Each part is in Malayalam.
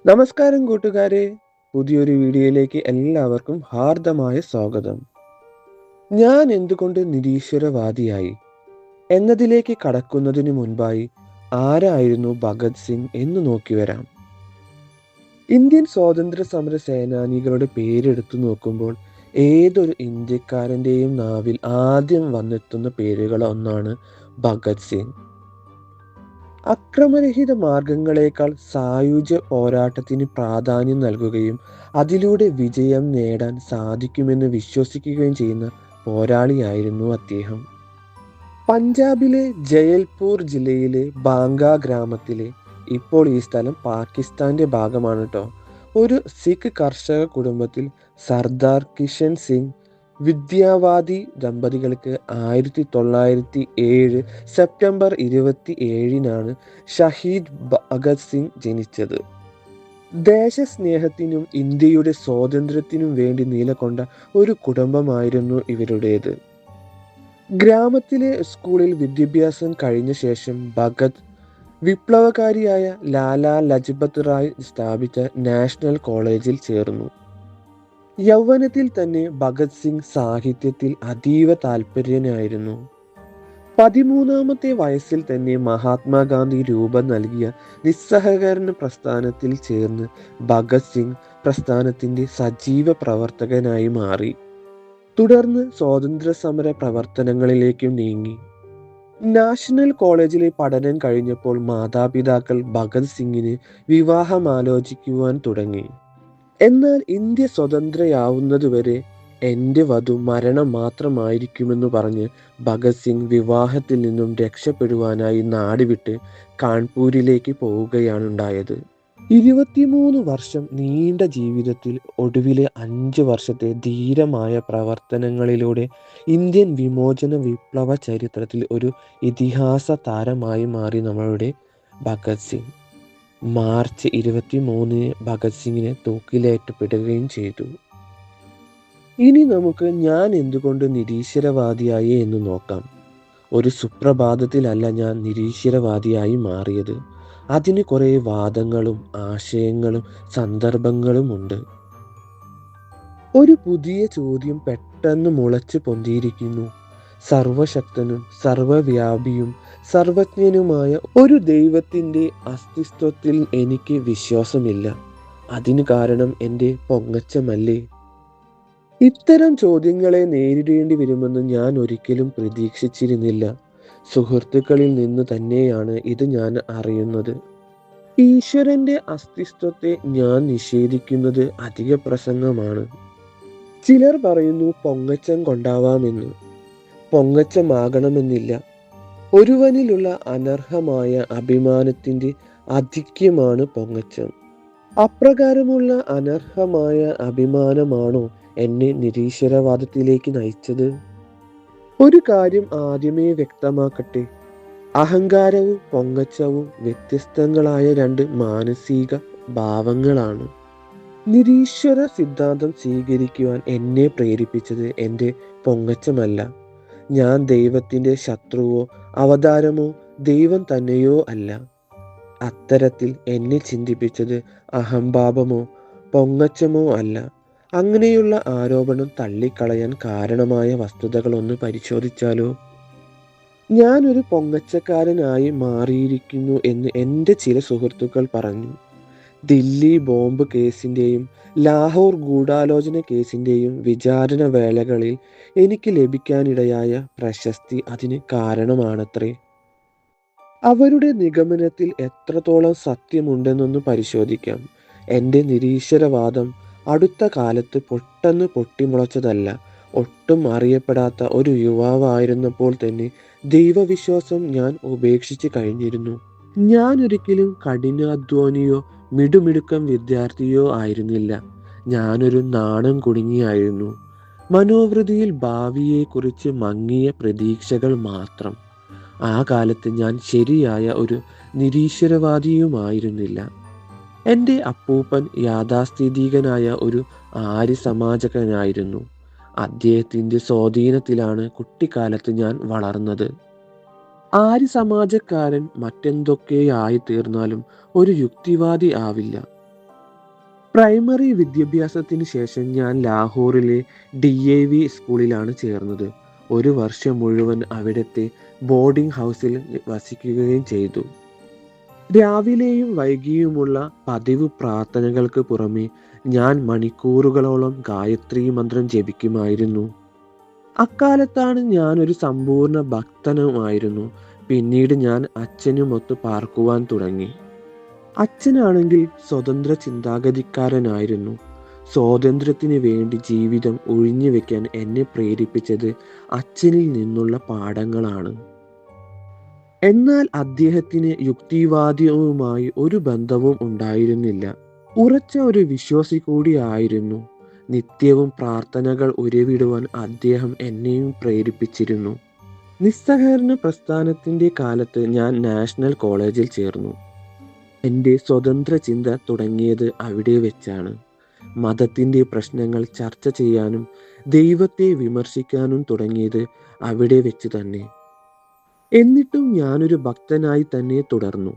നമസ്കാരം കൂട്ടുകാരെ, പുതിയൊരു വീഡിയോയിലേക്ക് എല്ലാവർക്കും ഹാർദമായ സ്വാഗതം. ഞാൻ എന്തുകൊണ്ട് നിരീശ്വരവാദിയായി എന്നതിലേക്ക് കടക്കുന്നതിന് മുൻപായി ആരായിരുന്നു ഭഗത് സിംഗ് എന്ന് നോക്കി വരാം. ഇന്ത്യൻ സ്വാതന്ത്ര്യ സമര സേനാനികളുടെ പേരെടുത്തു നോക്കുമ്പോൾ ഏതൊരു ഇന്ത്യക്കാരൻ്റെയും നാവിൽ ആദ്യം വന്നെത്തുന്ന പേരുകൾ ഒന്നാണ് ഭഗത് സിംഗ്. അക്രമരഹിത മാർഗങ്ങളേക്കാൾ സായുജ്യ പോരാട്ടത്തിന് പ്രാധാന്യം നൽകുകയും അതിലൂടെ വിജയം നേടാൻ സാധിക്കുമെന്ന് വിശ്വസിക്കുകയും ചെയ്യുന്ന പോരാളിയായിരുന്നു അദ്ദേഹം. പഞ്ചാബിലെ ജയൽപൂർ ജില്ലയിലെ ബാങ്ക ഗ്രാമത്തിലെ, ഇപ്പോൾ ഈ സ്ഥലം പാകിസ്ഥാന്റെ ഭാഗമാണ് കേട്ടോ, ഒരു സിഖ് കർഷക കുടുംബത്തിൽ സർദാർ കിഷൻ സിംഗ് വിദ്യാവാദി ദമ്പതികൾക്ക് 1907 സെപ്റ്റംബർ 27-നാണ് ഷഹീദ് ഭഗത് സിംഗ് ജനിച്ചത്. ദേശസ്നേഹത്തിനും ഇന്ത്യയുടെ സ്വാതന്ത്ര്യത്തിനും വേണ്ടി നിലകൊണ്ട ഒരു കുടുംബമായിരുന്നു ഇവരുടേത്. ഗ്രാമത്തിലെ സ്കൂളിൽ വിദ്യാഭ്യാസം കഴിഞ്ഞ ശേഷം ഭഗത് വിപ്ലവകാരിയായ ലാലാ ലജ്പത് റായ് സ്ഥാപിച്ച നാഷണൽ കോളേജിൽ ചേർന്നു. യൗവനത്തിൽ തന്നെ ഭഗത് സിംഗ് സാഹിത്യത്തിൽ അതീവ താല്പര്യനായിരുന്നു. 13-ാമത്തെ വയസ്സിൽ തന്നെ മഹാത്മാഗാന്ധി രൂപം നൽകിയ നിസ്സഹകരണ പ്രസ്ഥാനത്തിൽ ചേർന്ന് ഭഗത് സിംഗ് പ്രസ്ഥാനത്തിന്റെ സജീവ പ്രവർത്തകനായി മാറി. തുടർന്ന് സ്വാതന്ത്ര്യ സമര പ്രവർത്തനങ്ങളിലേക്കും നീങ്ങി. നാഷണൽ കോളേജിലെ പഠനം കഴിഞ്ഞപ്പോൾ മാതാപിതാക്കൾ ഭഗത് സിംഗിന് വിവാഹമാലോചിക്കുവാൻ തുടങ്ങി. എന്നാൽ ഇന്ത്യ സ്വതന്ത്രയാവുന്നതുവരെ എൻ്റെ വധു മരണം മാത്രമായിരിക്കുമെന്ന് പറഞ്ഞ് ഭഗത് സിംഗ് വിവാഹത്തിൽ നിന്നും രക്ഷപ്പെടുവാനായി നാട് വിട്ട് കാൺപൂരിലേക്ക് പോവുകയാണുണ്ടായത്. 23 വർഷം നീണ്ട ജീവിതത്തിൽ ഒടുവിലെ 5 വർഷത്തെ ധീരമായ പ്രവർത്തനങ്ങളിലൂടെ ഇന്ത്യൻ വിമോചന വിപ്ലവ ചരിത്രത്തിൽ ഒരു ഇതിഹാസ താരമായി മാറി നമ്മളുടെ ഭഗത് സിംഗ്. മാർച്ച് 23-ന് ഭഗത് സിംഗിനെ തൂക്കിലേറ്റപ്പെടുകയും ചെയ്തു. ഇനി നമുക്ക് ഞാൻ എന്തുകൊണ്ട് നിരീശ്വരവാദിയായി എന്ന് നോക്കാം. ഒരു സുപ്രഭാതത്തിലല്ല ഞാൻ നിരീശ്വരവാദിയായി മാറിയത്. അതിന് കുറേ വാദങ്ങളും ആശയങ്ങളും സന്ദർഭങ്ങളും ഉണ്ട്. ഒരു പുതിയ ചോദ്യം പെട്ടെന്ന് മുളച്ചു പൊന്തിയിരിക്കുന്നു. സർവശക്തനും സർവവ്യാപിയും സർവജ്ഞനുമായ ഒരു ദൈവത്തിൻ്റെ അസ്തിത്വത്തിൽ എനിക്ക് വിശ്വാസമില്ല. അതിന് കാരണം എൻ്റെ പൊങ്ങച്ചമല്ലേ? ഇത്തരം ചോദ്യങ്ങളെ നേരിടേണ്ടി വരുമെന്ന് ഞാൻ ഒരിക്കലും പ്രതീക്ഷിച്ചിരുന്നില്ല. സുഹൃത്തുക്കളിൽ നിന്ന് തന്നെയാണ് ഇത് ഞാൻ അറിയുന്നത്. ഈശ്വരന്റെ അസ്തിത്വത്തെ ഞാൻ നിഷേധിക്കുന്നത് അധിക പ്രസംഗമാണ്. ചിലർ പറയുന്നു പൊങ്ങച്ചം കൊണ്ടാവാമെന്ന്. പൊങ്ങച്ചമാകണമെന്നില്ല. ഒരുവനിലുള്ള അനർഹമായ അഭിമാനത്തിന്റെ ആധിക്യമാണ് പൊങ്ങച്ചം. അപ്രകാരമുള്ള അനർഹമായ അഭിമാനമാണോ എന്നെ നിരീശ്വരവാദത്തിലേക്ക് നയിച്ചത്? ഒരു കാര്യം ആദ്യമേ വ്യക്തമാക്കട്ടെ. അഹങ്കാരവും പൊങ്ങച്ചവും വ്യത്യസ്തങ്ങളായ രണ്ട് മാനസിക ഭാവങ്ങളാണ്. നിരീശ്വര സിദ്ധാന്തം സ്വീകരിക്കുവാൻ എന്നെ പ്രേരിപ്പിച്ചത് എൻ്റെ പൊങ്ങച്ചമല്ല. ഞാൻ ദൈവത്തിൻ്റെ ശത്രുവോ അവതാരമോ ദൈവം തന്നെയോ അല്ല. അത്തരത്തിൽ എന്നെ ചിന്തിപ്പിച്ചത് അഹംഭാവമോ പൊങ്ങച്ചമോ അല്ല. അങ്ങനെയുള്ള ആരോപണം തള്ളിക്കളയാൻ കാരണമായ വസ്തുതകളൊന്ന് പരിശോധിച്ചാലോ? ഞാനൊരു പൊങ്ങച്ചക്കാരനായി മാറിയിരിക്കുന്നു എന്ന് എൻ്റെ ചില സുഹൃത്തുക്കൾ പറഞ്ഞു. ദില്ലി ബോംബ് കേസിൻ്റെയും ലാഹോർ ഗൂഢാലോചന കേസിൻ്റെയും വിചാരണ വേളകളിൽ എനിക്ക് ലഭിക്കാനിടയായ പ്രശസ്തി അതിന് കാരണമാണത്രേ. അവരുടെ നിഗമനത്തിൽ എത്രത്തോളം സത്യമുണ്ടെന്നൊന്ന് പരിശോധിക്കാം. എൻ്റെ നിരീശ്വരവാദം അടുത്ത കാലത്ത് പെട്ടെന്ന് പൊട്ടിമുളച്ചതല്ല. ഒട്ടും അറിയപ്പെടാത്ത ഒരു യുവാവായിരുന്നപ്പോൾ തന്നെ ദൈവവിശ്വാസം ഞാൻ ഉപേക്ഷിച്ച് കഴിഞ്ഞിരുന്നു. ഞാൻ ഒരിക്കലും കഠിനാധ്വാനിയോ മിടുമിടുക്കം വിദ്യാർത്ഥിയോ ആയിരുന്നില്ല. ഞാനൊരു നാണം കുടുങ്ങിയായിരുന്നു. മനോവൃതിയിൽ ഭാവിയെക്കുറിച്ച് മങ്ങിയ പ്രതീക്ഷകൾ മാത്രം. ആ കാലത്ത് ഞാൻ ശരിയായ ഒരു നിരീശ്വരവാദിയുമായിരുന്നില്ല. എൻ്റെ അപ്പൂപ്പൻ യാഥാസ്ഥിതികനായ ഒരു ആര്യ സമാജകനായിരുന്നു. അദ്ദേഹത്തിൻ്റെ സ്വാധീനത്തിലാണ് കുട്ടിക്കാലത്ത് ഞാൻ വളർന്നത്. ആര്യ സമാജക്കാരൻ മറ്റെന്തൊക്കെയായി തീർന്നാലും ഒരു യുക്തിവാദി ആവില്ല. പ്രൈമറി വിദ്യാഭ്യാസത്തിന് ശേഷം ഞാൻ ലാഹോറിലെ DAV സ്കൂളിലാണ് ചേർന്നത്. ഒരു വർഷം മുഴുവൻ അവിടുത്തെ ബോർഡിംഗ് ഹൗസിൽ വസിക്കുകയും ചെയ്തു. രാവിലെയും വൈകിയുമുള്ള പതിവ് പ്രാർത്ഥനകൾക്ക് പുറമെ ഞാൻ മണിക്കൂറുകളോളം ഗായത്രി മന്ത്രം ജപിക്കുമായിരുന്നു. അക്കാലത്താണ് ഞാൻ ഒരു സമ്പൂർണ്ണ ഭക്തനുമായിരുന്നു. പിന്നീട് ഞാൻ അച്ഛനുമൊത്ത് പാർക്കുവാൻ തുടങ്ങി. അച്ഛനാണെങ്കിൽ സ്വതന്ത്ര ചിന്താഗതിക്കാരനായിരുന്നു. സ്വാതന്ത്ര്യത്തിന് വേണ്ടി ജീവിതം ഒഴിഞ്ഞുവെക്കാൻ എന്നെ പ്രേരിപ്പിച്ചത് അച്ഛനിൽ നിന്നുള്ള പാഠങ്ങളാണ്. എന്നാൽ അദ്ദേഹത്തിന് യുക്തിവാദിയുമായി ഒരു ബന്ധവും ഉണ്ടായിരുന്നില്ല. ഉറച്ച ഒരു വിശ്വാസി കൂടിയായിരുന്നു. നിത്യവും പ്രാർത്ഥനകൾ ഉരുവിടുവാൻ അദ്ദേഹം എന്നെയും പ്രേരിപ്പിച്ചിരുന്നു. നിസ്സഹകരണ പ്രസ്ഥാനത്തിന്റെ കാലത്ത് ഞാൻ നാഷണൽ കോളേജിൽ ചേർന്നു. എൻ്റെ സ്വതന്ത്ര ചിന്ത തുടങ്ങിയത് അവിടെ വെച്ചാണ്. മതത്തിന്റെ പ്രശ്നങ്ങൾ ചർച്ച ചെയ്യാനും ദൈവത്തെ വിമർശിക്കാനും തുടങ്ങിയത് അവിടെ വെച്ച് തന്നെ. എന്നിട്ടും ഞാനൊരു ഭക്തനായി തന്നെ തുടർന്നു.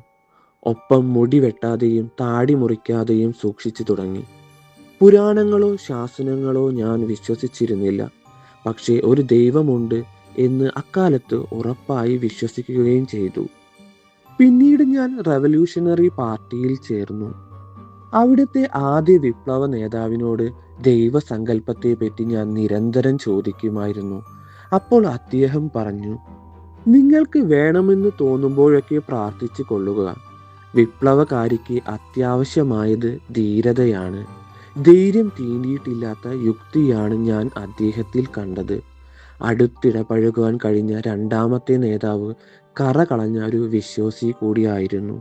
ഒപ്പം മുടി വെട്ടാതെയും താടി മുറിക്കാതെയും സൂക്ഷിച്ചു തുടങ്ങി. പുരാണങ്ങളോ ശാസനങ്ങളോ ഞാൻ വിശ്വസിച്ചിരുന്നില്ല. പക്ഷേ ഒരു ദൈവമുണ്ട് എന്ന് അക്കാലത്ത് ഉറപ്പായി വിശ്വസിക്കുകയും ചെയ്തു. പിന്നീട് ഞാൻ റവല്യൂഷണറി പാർട്ടിയിൽ ചേർന്നു. അവിടുത്തെ ആദ്യ വിപ്ലവ നേതാവിനോട് ദൈവസങ്കല്പത്തെപ്പറ്റി ഞാൻ നിരന്തരം ചോദിക്കുമായിരുന്നു. അപ്പോൾ അദ്ദേഹം പറഞ്ഞു, നിങ്ങൾക്ക് വേണമെന്ന് തോന്നുമ്പോഴൊക്കെ പ്രാർത്ഥിച്ചു കൊള്ളുക. വിപ്ലവകാരിക്ക് അത്യാവശ്യമായത് ധീരതയാണ്. ധൈര്യം തീണ്ടിയിട്ടില്ലാത്ത യുക്തിയാണ് ഞാൻ അദ്ദേഹത്തിൽ കണ്ടത്. അടുത്തിടപഴകുവാൻ കഴിഞ്ഞ രണ്ടാമത്തെ നേതാവ് കറ കളഞ്ഞ ഒരു വിശ്വാസി കൂടിയായിരുന്നു.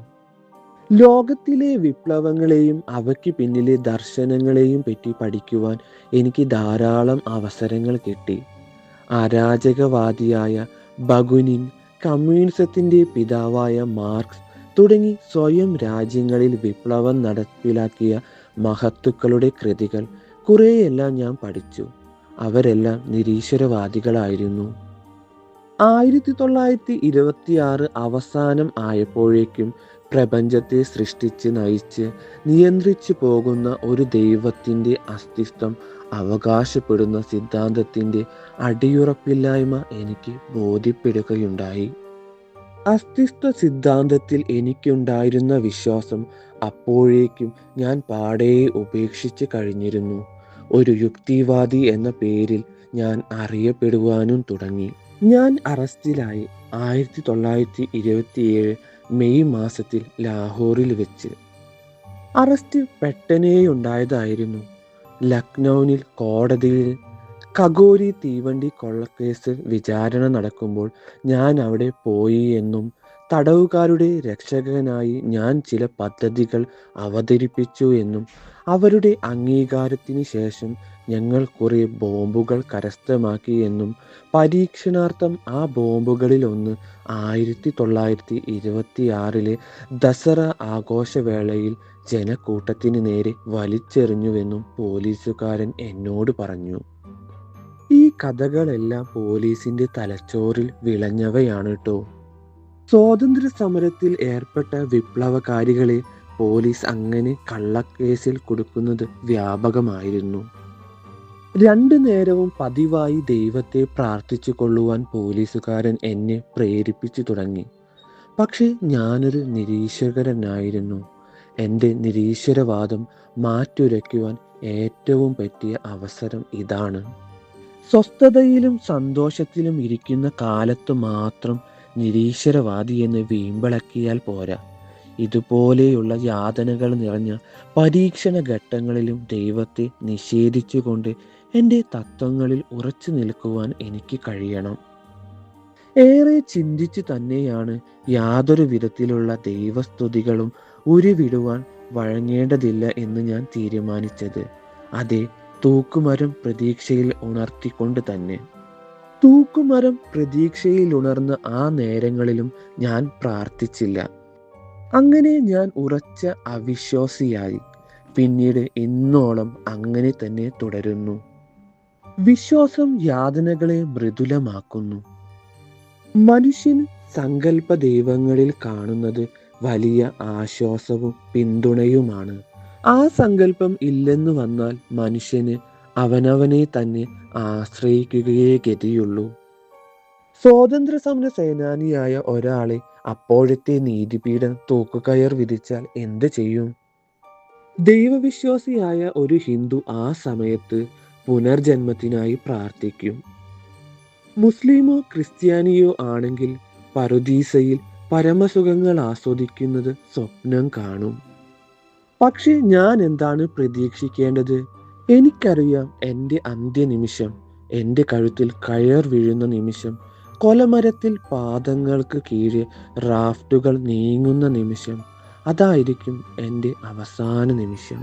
ലോകത്തിലെ വിപ്ലവങ്ങളെയും അവയ്ക്ക് പിന്നിലെ ദർശനങ്ങളെയും പറ്റി പഠിക്കുവാൻ എനിക്ക് ധാരാളം അവസരങ്ങൾ കിട്ടി. അരാജകവാദിയായ ബകുനിൻ, കമ്മ്യൂണിസത്തിന്റെ പിതാവായ മാർക്സ് തുടങ്ങി സ്വയം രാജ്യങ്ങളിൽ വിപ്ലവം നടപ്പിലാക്കിയ മഹത്തുക്കളുടെ കൃതികൾ കുറേയെല്ലാം ഞാൻ പഠിച്ചു. അവരെല്ലാം നിരീശ്വരവാദികളായിരുന്നു. 1926 അവസാനം ആയപ്പോഴേക്കും പ്രപഞ്ചത്തെ സൃഷ്ടിച്ച് നയിച്ച് നിയന്ത്രിച്ചു പോകുന്ന ഒരു ദൈവത്തിൻ്റെ അസ്തിത്വം അവകാശപ്പെടുന്ന സിദ്ധാന്തത്തിൻ്റെ അടിയുറപ്പില്ലായ്മ എനിക്ക് ബോധ്യപ്പെടുകയുണ്ടായി. അസ്തിത്വ സിദ്ധാന്തത്തിൽ എനിക്കുണ്ടായിരുന്ന വിശ്വാസം അപ്പോഴേക്കും ഞാൻ പാടെ ഉപേക്ഷിച്ച് കഴിഞ്ഞിരുന്നു. ഒരു യുക്തിവാദി എന്ന പേരിൽ ഞാൻ അറിയപ്പെടുവാനും തുടങ്ങി. ഞാൻ അറസ്റ്റിലായി 1927 മെയ് മാസത്തിൽ ലാഹോറിൽ വെച്ച്. അറസ്റ്റ് പെട്ടെന്നേയുണ്ടായതായിരുന്നു. ലക്നൌവിൽ കോടതിയിൽ കഗോരി തീവണ്ടി കൊള്ളക്കേസ് വിചാരണ നടക്കുമ്പോൾ ഞാൻ അവിടെ പോയി എന്നും തടവുകാരുടെ രക്ഷകനായി ഞാൻ ചില പദ്ധതികൾ അവതരിപ്പിച്ചു എന്നും അവരുടെ അംഗീകാരത്തിന് ശേഷം ഞങ്ങൾ കുറേ ബോംബുകൾ കരസ്ഥമാക്കി എന്നും പരീക്ഷണാർത്ഥം ആ ബോംബുകളിൽ ഒന്ന് 1926 ദസറ ആഘോഷവേളയിൽ ജനക്കൂട്ടത്തിന് നേരെ വലിച്ചെറിഞ്ഞുവെന്നും പോലീസുകാരൻ എന്നോട് പറഞ്ഞു. ഈ കഥകളെല്ലാം പോലീസിന്റെ തലച്ചോറിൽ വിളഞ്ഞവയാണ് കേട്ടോ. സ്വാതന്ത്ര്യ സമരത്തിൽ ഏർപ്പെട്ട വിപ്ലവകാരികളെ പോലീസ് അങ്ങനെ കള്ളക്കേസിൽ കൊടുക്കുന്നത് വ്യാപകമായിരുന്നു. 2 നേരവും പതിവായി ദൈവത്തെ പ്രാർത്ഥിച്ചു കൊള്ളുവാൻ പോലീസുകാരൻ എന്നെ പ്രേരിപ്പിച്ചു തുടങ്ങി. പക്ഷെ ഞാനൊരു നിരീശ്വരനായിരുന്നു. എൻ്റെ നിരീശ്വരവാദം മാറ്റുരയ്ക്കുവാൻ ഏറ്റവും പറ്റിയ അവസരം ഇതാണ്. സ്വസ്ഥതയിലും സന്തോഷത്തിലും ഇരിക്കുന്ന കാലത്ത് മാത്രം നിരീശ്വരവാദി എന്ന് വീമ്പിളക്കിയാൽ പോരാ. ഇതുപോലെയുള്ള യാതനകൾ നിറഞ്ഞ പരീക്ഷണ ഘട്ടങ്ങളിലും ദൈവത്തെ നിഷേധിച്ചുകൊണ്ട് എൻ്റെ തത്വങ്ങളിൽ ഉറച്ചു നിൽക്കുവാൻ എനിക്ക് കഴിയണം. ഏറെ ചിന്തിച്ചു തന്നെയാണ് യാതൊരു വിധത്തിലുള്ള ദൈവസ്തുതികളും ഉരുവിടുവാൻ വഴങ്ങേണ്ടതില്ല എന്ന് ഞാൻ തീരുമാനിച്ചത്. അതെ, തൂക്കുമരം പ്രതീക്ഷയിൽ ഉണർത്തിക്കൊണ്ട് തന്നെ. തൂക്കുമരം പ്രതീക്ഷയിൽ ഉണർന്ന ആ നേരങ്ങളിലും ഞാൻ പ്രാർത്ഥിച്ചില്ല. അങ്ങനെ ഞാൻ ഉറച്ച അവിശ്വാസിയായി. പിന്നീട് ഇന്നോളം അങ്ങനെ തന്നെ തുടരുന്നു. വിശ്വാസം യാതനകളെ മൃദുലമാക്കുന്നു. മനുഷ്യൻ സങ്കല്പ ദൈവങ്ങളിൽ കാണുന്നത് വലിയ ആശ്വാസവും പിന്തുണയുമാണ്. ആ സങ്കല്പം ഇല്ലെന്ന് വന്നാൽ മനുഷ്യന് അവനവനെ തന്നെ ആശ്രയിക്കുകയേ ഗതിയുള്ളൂ. സ്വാതന്ത്ര്യ സമര സേനാനിയായ ഒരാളെ അപ്പോഴത്തെ നീതിപീഠം തൂക്കുകയർ വിധിച്ചാൽ എന്ത് ചെയ്യും? ദൈവവിശ്വാസിയായ ഒരു ഹിന്ദു ആ സമയത്ത് പുനർജന്മത്തിനായി പ്രാർത്ഥിക്കും. മുസ്ലിമോ ക്രിസ്ത്യാനിയോ ആണെങ്കിൽ പറുദീസയിൽ പരമസുഖങ്ങൾ ആസ്വദിക്കുന്നത് സ്വപ്നം കാണും. പക്ഷെ ഞാൻ എന്താണ് പ്രതീക്ഷിക്കേണ്ടത്? എനിക്കറിയാം എൻ്റെ അന്ത്യനിമിഷം, എൻ്റെ കഴുത്തിൽ കയർ വീഴുന്ന നിമിഷം, കൊലമരത്തിൽ പാദങ്ങൾക്ക് കീഴെ റാഫ്റ്റുകൾ നീങ്ങുന്ന നിമിഷം, അതായിരിക്കും എൻ്റെ അവസാന നിമിഷം.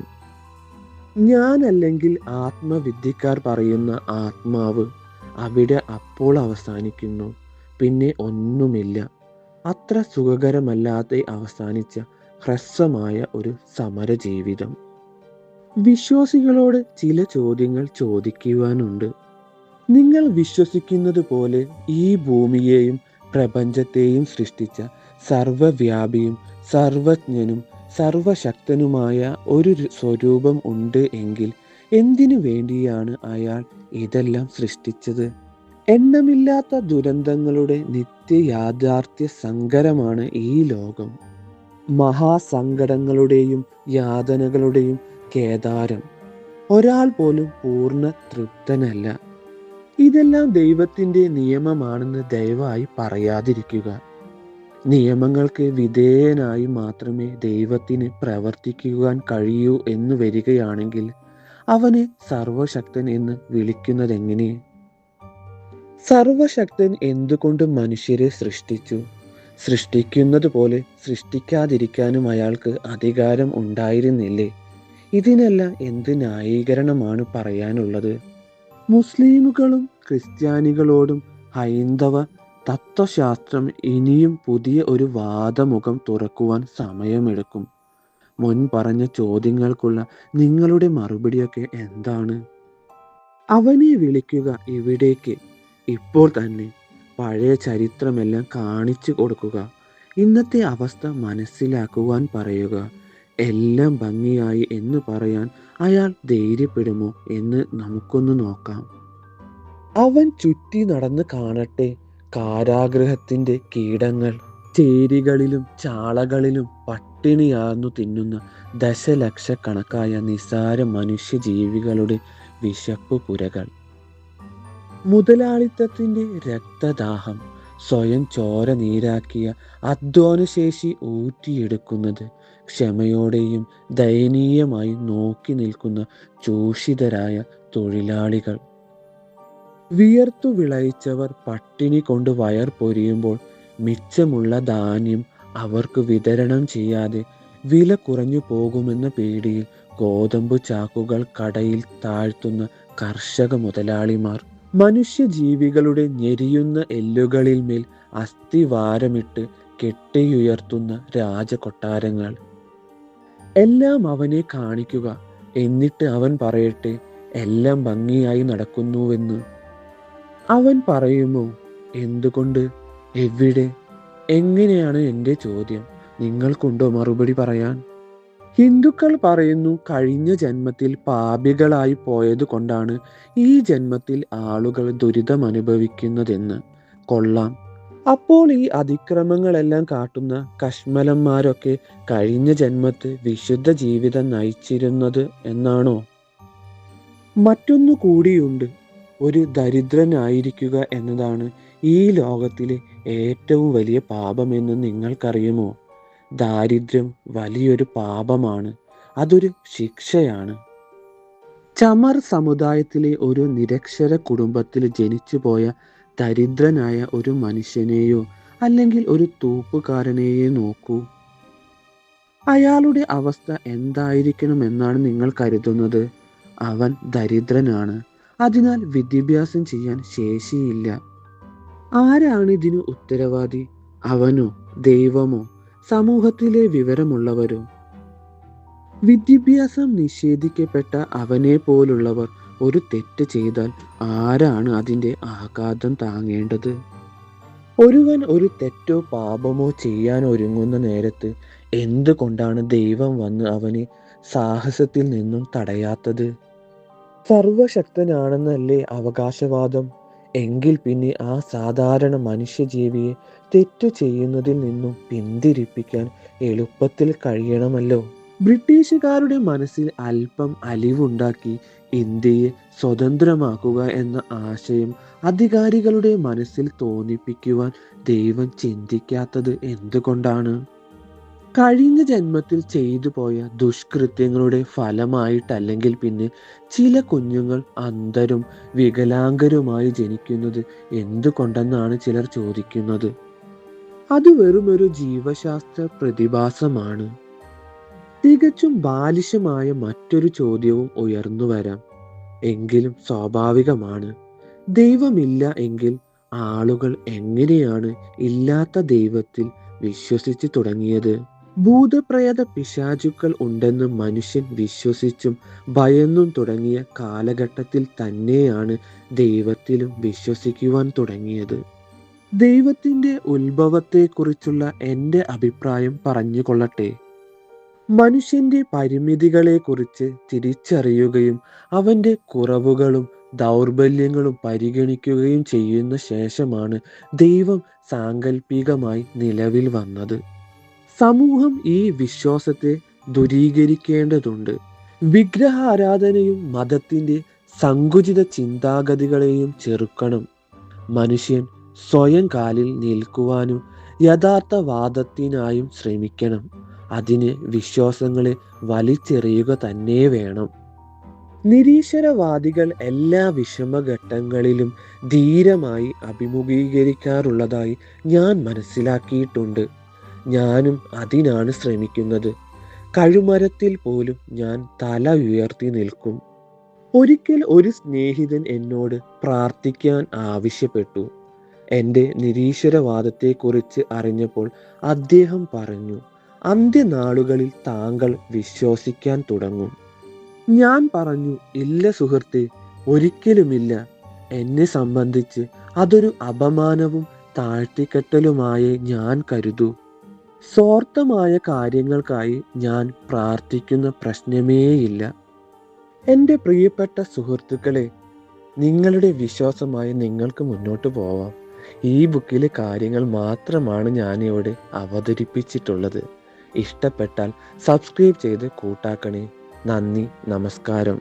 ഞാനല്ലെങ്കിൽ ആത്മവിദ്യക്കാർ പറയുന്ന ആത്മാവ് അവിടെ അപ്പോൾ അവസാനിക്കുന്നു. പിന്നെ ഒന്നുമില്ല. അത്ര സുഖകരമല്ലാതെ അവസാനിച്ച ഹ്രസ്വമായ ഒരു സമരജീവിതം. വിശ്വാസികളോട് ചില ചോദ്യങ്ങൾ ചോദിക്കുവാനുണ്ട്. നിങ്ങൾ വിശ്വസിക്കുന്നത് പോലെ ഈ ഭൂമിയെയും പ്രപഞ്ചത്തെയും സൃഷ്ടിച്ച സർവവ്യാപിയും സർവജ്ഞനും സർവശക്തനുമായ ഒരു സ്വരൂപം ഉണ്ട് എങ്കിൽ എന്തിനു വേണ്ടിയാണ് അയാൾ ഇതെല്ലാം സൃഷ്ടിച്ചത്? എണ്ണമില്ലാത്ത ദുരന്തങ്ങളുടെ നിത്യയാഥാർത്ഥ്യ സങ്കരമാണ് ഈ ലോകം. മഹാസങ്കടങ്ങളുടെയും യാതനകളുടെയും കേദാരം. ഒരാൾ പോലും പൂർണ്ണ തൃപ്തനല്ല. ഇതെല്ലാം ദൈവത്തിൻ്റെ നിയമമാണെന്ന് ദയവായി പറയാതിരിക്കുക. നിയമങ്ങൾക്ക് വിധേയനായി മാത്രമേ ദൈവത്തിന് പ്രവർത്തിക്കുവാൻ കഴിയൂ എന്ന് വരികയാണെങ്കിൽ അവനെ സർവശക്തൻ എന്ന് വിളിക്കുന്നതെങ്ങനെ? സർവശക്തൻ എന്തുകൊണ്ട് മനുഷ്യരെ സൃഷ്ടിച്ചു? സൃഷ്ടിക്കുന്നത് പോലെ സൃഷ്ടിക്കാതിരിക്കാനും അയാൾക്ക് അധികാരം ഉണ്ടായിരുന്നില്ലേ? ഇതിനെല്ലാം എന്ത് ന്യായീകരണമാണ് പറയാനുള്ളത്? മുസ്ലിമുകളും ക്രിസ്ത്യാനികളോടും ഹൈന്ദവ തത്വശാസ്ത്രം ഇനിയും പുതിയ ഒരു വാദമുഖം തുറക്കുവാൻ സമയമെടുക്കും. മുൻ പറഞ്ഞ ചോദ്യങ്ങൾക്കുള്ള നിങ്ങളുടെ മറുപടിയൊക്കെ എന്താണ്? അവനെ വിളിക്കുക ഇവിടേക്ക്, ഇപ്പോൾ തന്നെ. പഴയ ചരിത്രമെല്ലാം കാണിച്ചു കൊടുക്കുക. ഇന്നത്തെ അവസ്ഥ മനസ്സിലാക്കുവാൻ പറയുക. എല്ലാം ഭംഗിയായി എന്ന് പറയാൻ അയാൾ ധൈര്യപ്പെടുമോ എന്ന് നമുക്കൊന്ന് നോക്കാം. അവൻ ചുറ്റി നടന്ന് കാണട്ടെ കാരാഗൃഹത്തിൻ്റെ കീടങ്ങൾ. ചേരികളിലും ചാളകളിലും പട്ടിണിയാർന്നു തിന്നുന്ന ദശലക്ഷക്കണക്കായ നിസാര മനുഷ്യജീവികളുടെ വിശപ്പ് പുരകൾ. മുതലാളിത്തത്തിൻ്റെ രക്തദാഹം. സ്വയം ചോര നീരാക്കിയ അധ്വാനശേഷി ഊറ്റിയെടുക്കുന്നത്. ക്ഷമയോടെയും ദയനീയമായി നോക്കി നിൽക്കുന്ന ചൂഷിതരായ തൊഴിലാളികൾ. വിയർത്തു വിളയിച്ചവർ പട്ടിണി കൊണ്ട് വയർ പൊരിയുമ്പോൾ മിച്ചമുള്ള ധാന്യം അവർക്ക് വിതരണം ചെയ്യാതെ വില കുറഞ്ഞു പോകുമെന്ന പേടിയിൽ ഗോതമ്പ് ചാക്കുകൾ കടയിൽ താഴ്ത്തുന്ന കർഷക മുതലാളിമാർ. മനുഷ്യജീവികളുടെ ഞെരിയുന്ന എല്ലുകളിൽ മേൽ അസ്ഥിവാരമിട്ട് കെട്ടിയുയർത്തുന്ന രാജകൊട്ടാരങ്ങൾ. എല്ലാം അവനെ കാണിക്കുക. എന്നിട്ട് അവൻ പറയട്ടെ എല്ലാം ഭംഗിയായി നടക്കുന്നുവെന്ന്. അവൻ പറയുമോ? എന്തുകൊണ്ട്? എവിടെ? എങ്ങനെയാണ് എൻ്റെ ചോദ്യം. നിങ്ങൾക്കുണ്ടോ മറുപടി പറയാൻ? ഹിന്ദുക്കൾ പറയുന്നു കഴിഞ്ഞ ജന്മത്തിൽ പാപികളായി പോയത് കൊണ്ടാണ് ഈ ജന്മത്തിൽ ആളുകൾ ദുരിതം അനുഭവിക്കുന്നതെന്ന്. കൊള്ളാം. അപ്പോൾ ഈ അതിക്രമങ്ങളെല്ലാം കാട്ടുന്ന കശ്മലന്മാരൊക്കെ കഴിഞ്ഞ ജന്മത്ത് വിശുദ്ധ ജീവിതം നയിച്ചിരുന്നത് എന്നാണോ? മറ്റൊന്നു കൂടിയുണ്ട്. ഒരു ദരിദ്രനായിരിക്കുക എന്നതാണ് ഈ ലോകത്തിലെ ഏറ്റവും വലിയ പാപമെന്ന് നിങ്ങൾക്കറിയുമോ? ദാരിദ്ര്യം വലിയൊരു പാപമാണ്. അതൊരു ശിക്ഷയാണ്. ചമർ സമുദായത്തിലെ ഒരു നിരക്ഷര കുടുംബത്തിൽ ജനിച്ചുപോയ ദരിദ്രനായ ഒരു മനുഷ്യനെയോ അല്ലെങ്കിൽ ഒരു തൂപ്പുകാരനെയോ നോക്കൂ. അയാളുടെ അവസ്ഥ എന്തായിരിക്കണമെന്നാണ് നിങ്ങൾ കരുതുന്നത്? അവൻ ദരിദ്രനാണ്. അതിനാൽ വിദ്യാഭ്യാസം ചെയ്യാൻ ശേഷിയില്ല. ആരാണ് ഇതിന് ഉത്തരവാദി? അവനോ? ദൈവമോ? സമൂഹത്തിലെ വിവരമുള്ളവരോ? വിദ്യാഭ്യാസം നിഷേധിക്കപ്പെട്ട അവനെ പോലുള്ളവർ ഒരു തെറ്റ് ചെയ്താൽ ആരാണ് അതിൻ്റെ ആഘാതം താങ്ങേണ്ടത്? ഒരുവൻ ഒരു തെറ്റോ പാപമോ ചെയ്യാൻ ഒരുങ്ങുന്ന നേരത്ത് എന്തുകൊണ്ടാണ് ദൈവം വന്ന് അവനെ സാഹസത്തിൽ നിന്നും തടയാത്തത്? സർവശക്തനാണെന്നല്ലേ അവകാശവാദം? എങ്കിൽ പിന്നെ ആ സാധാരണ മനുഷ്യജീവിയെ തെറ്റു ചെയ്യുന്നതിൽ നിന്നും പിന്തിരിപ്പിക്കാൻ എളുപ്പത്തിൽ കഴിയണമല്ലോ. ബ്രിട്ടീഷുകാരുടെ മനസ്സിൽ അല്പം അലിവുണ്ടാക്കി ഇന്ത്യയെ സ്വതന്ത്രമാക്കുക എന്ന ആശയം അധികാരികളുടെ മനസ്സിൽ തോന്നിപ്പിക്കുവാൻ ദൈവം ചിന്തിക്കാത്തത് എന്തുകൊണ്ടാണ്? കഴിഞ്ഞ ജന്മത്തിൽ ചെയ്തു പോയ ദുഷ്കൃത്യങ്ങളുടെ ഫലമായിട്ടല്ലെങ്കിൽ പിന്നെ ചില കുഞ്ഞുങ്ങൾ അന്ധരും വികലാംഗരുമായി ജനിക്കുന്നത് എന്തുകൊണ്ടെന്നാണ് ചിലർ ചോദിക്കുന്നത്. അത് വെറുമൊരു ജീവശാസ്ത്ര പ്രതിഭാസമാണ്. തികച്ചും ബാലിശമായ മറ്റൊരു ചോദ്യവും ഉയർന്നു വരാം. എങ്കിലും സ്വാഭാവികമാണ്. ദൈവമില്ല എങ്കിൽ ആളുകൾ എങ്ങനെയാണ് ഇല്ലാത്ത ദൈവത്തിൽ വിശ്വസിച്ചു തുടങ്ങിയത്? ഭൂതപ്രേത പിശാചുക്കൾ ഉണ്ടെന്ന് മനുഷ്യൻ വിശ്വസിച്ചും ഭയന്നും തുടങ്ങിയ കാലഘട്ടത്തിൽ തന്നെയാണ് ദൈവത്തിലും വിശ്വസിക്കുവാൻ തുടങ്ങിയത്. ദൈവത്തിൻ്റെ ഉത്ഭവത്തെക്കുറിച്ചുള്ള എൻ്റെ അഭിപ്രായം പറഞ്ഞുകൊള്ളട്ടെ. മനുഷ്യന്റെ പരിമിതികളെക്കുറിച്ച് തിരിച്ചറിയുകയും അവൻ്റെ കുറവുകളും ദൗർബല്യങ്ങളും പരിഗണിക്കുകയും ചെയ്യുന്ന ശേഷമാണ് ദൈവം സാങ്കല്പികമായി നിലവിൽ വന്നത്. സമൂഹം ഈ വിശ്വാസത്തെ ദൂരീകരിക്കേണ്ടതുണ്ട്. വിഗ്രഹാരാധനയും മതത്തിൻ്റെ സങ്കുചിത ചിന്താഗതികളെയും ചെറുക്കണം. മനുഷ്യൻ സ്വയം കാലിൽ നിൽക്കുവാനും യഥാർത്ഥവാദത്തിനായും ശ്രമിക്കണം. അതിന് വിശ്വാസങ്ങളെ വലിച്ചെറിയുക തന്നെ വേണം. നിരീശ്വരവാദികൾ എല്ലാ വിഷമഘട്ടങ്ങളിലും ധീരമായി അഭിമുഖീകരിക്കാറുള്ളതായി ഞാൻ മനസ്സിലാക്കിയിട്ടുണ്ട്. ഞാനും അതിനാണ് ശ്രമിക്കുന്നത്. കഴുമരത്തിൽ പോലും ഞാൻ തല ഉയർത്തി നിൽക്കും. ഒരിക്കൽ ഒരു സ്നേഹിതൻ എന്നോട് പ്രാർത്ഥിക്കാൻ ആവശ്യപ്പെട്ടു. എൻ്റെ നിരീശ്വരവാദത്തെക്കുറിച്ച് അറിഞ്ഞപ്പോൾ അദ്ദേഹം പറഞ്ഞു, അന്ത്യനാളുകളിൽ താങ്കൾ വിശ്വസിക്കാൻ തുടങ്ങും. ഞാൻ പറഞ്ഞു, ഇല്ല സുഹൃത്തെ, ഒരിക്കലുമില്ല. എന്നെ സംബന്ധിച്ച് അതൊരു അപമാനവും താഴ്ത്തിക്കെട്ടലുമായി ഞാൻ കരുതൂ. സ്വാർത്ഥമായ കാര്യങ്ങൾക്കായി ഞാൻ പ്രാർത്ഥിക്കുന്ന പ്രശ്നമേയില്ല. എൻ്റെ പ്രിയപ്പെട്ട സുഹൃത്തുക്കളെ, നിങ്ങളുടെ വിശ്വാസമായി നിങ്ങൾക്ക് മുന്നോട്ട് പോവാം. ഈ ബുക്കിലെ കാര്യങ്ങൾ മാത്രമാണ് ഞാനിവിടെ അവതരിപ്പിച്ചിട്ടുള്ളത്. ഇഷ്ടപ്പെട്ടാൽ സബ്സ്ക്രൈബ് ചെയ്ത് കൂട്ടാക്കണേ. നന്ദി, നമസ്കാരം.